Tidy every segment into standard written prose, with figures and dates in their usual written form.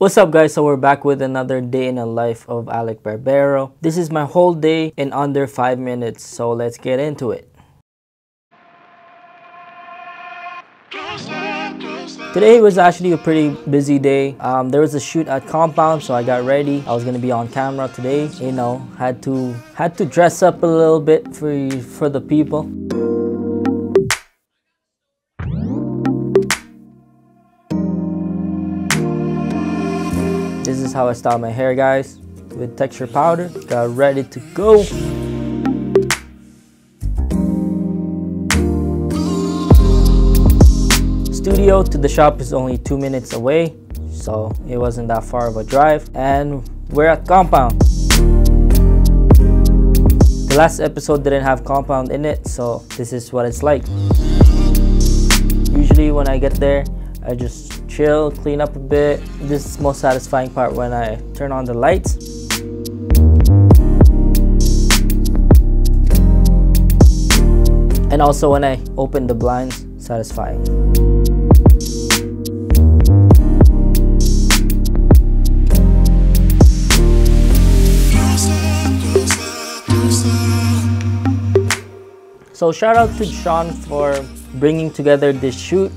What's up guys, so we're back with another day in the life of Alec Barbero. This is my whole day in under 5 minutes, so let's get into it. Today was actually a pretty busy day. There was a shoot at Compound, so I got ready. I was gonna be on camera today. You know, had to dress up a little bit for the people. This is how I style my hair, guys, with texture powder. Got ready to go. Studio to the shop is only 2 minutes away, so it wasn't that far of a drive. And we're at Compound. The last episode didn't have Compound in it, so this is what it's like. Usually when I get there, I just chill, clean up a bit. This is the most satisfying part when I turn on the lights. And also when I open the blinds, satisfying. So shout out to Sean for bringing together this shoot.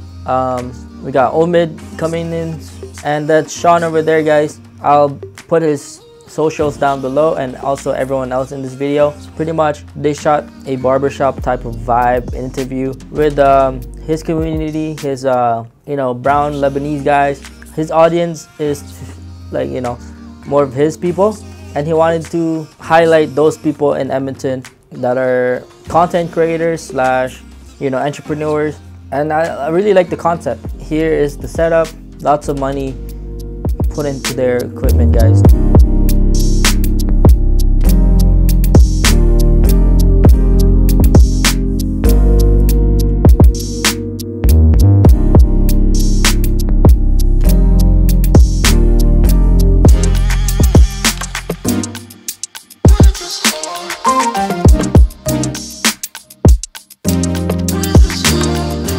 We got Omid coming in, and that's Sean over there, guys. I'll put his socials down below, and also everyone else in this video. Pretty much they shot a barbershop type of vibe interview with his community, his you know, brown Lebanese guys. His audience is like, you know, more of his people, and he wanted to highlight those people in Edmonton that are content creators slash, you know, entrepreneurs. And I really like the concept. Here is the setup. Lots of money put into their equipment, guys.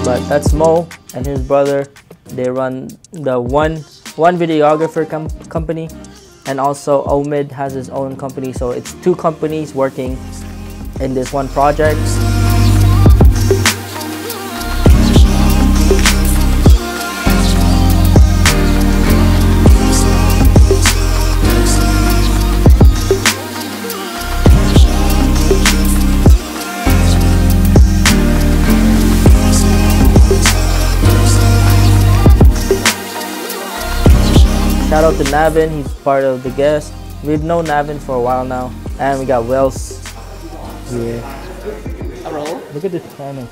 But that's Mo and his brother. They run the one videographer company, and also Omid has his own company. So it's two companies working in this one project. Shout out to Navin, he's part of the guest. We've known Navin for a while now. And we got Wells here. Enroll? Look at this Canon.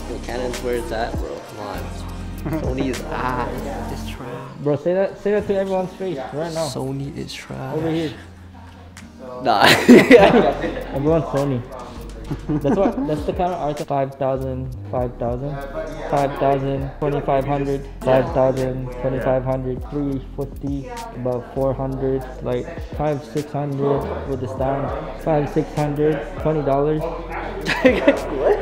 Yo, Canon's where it's at, bro. Come on. Sony is it's trash. Bro, say that to everyone's face right now. Sony is trash. Over here. Nah. Everyone's Sony. That's the camera art. 5,000, 5,000, 5,000, 2,500, 5,000, 2,500, 350, about 400, like 5,600 with the stand. 5,600, $20. What?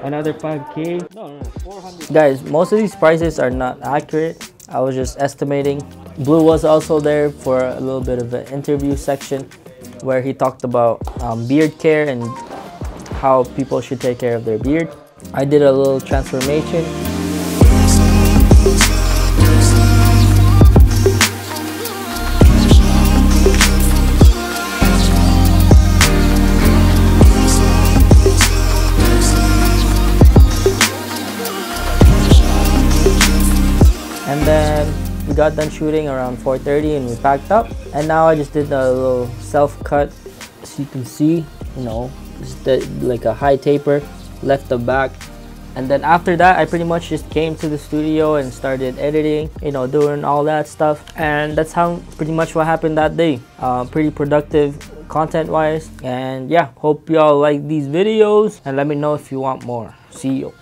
another 5K. No, 400. Guys, most of these prices are not accurate. I was just estimating. Blue was also there for a little bit of an interview section, where he talked about beard care and how people should take care of their beard. I did a little transformation. And then we got done shooting around 4:30 and we packed up. And now I just did a little self-cut, as you can see, you know, just like a high taper, left the back. And then after that, I pretty much just came to the studio and started editing, you know, doing all that stuff. And that's how pretty much what happened that day. Pretty productive content-wise. And yeah, hope y'all like these videos and let me know if you want more. See you.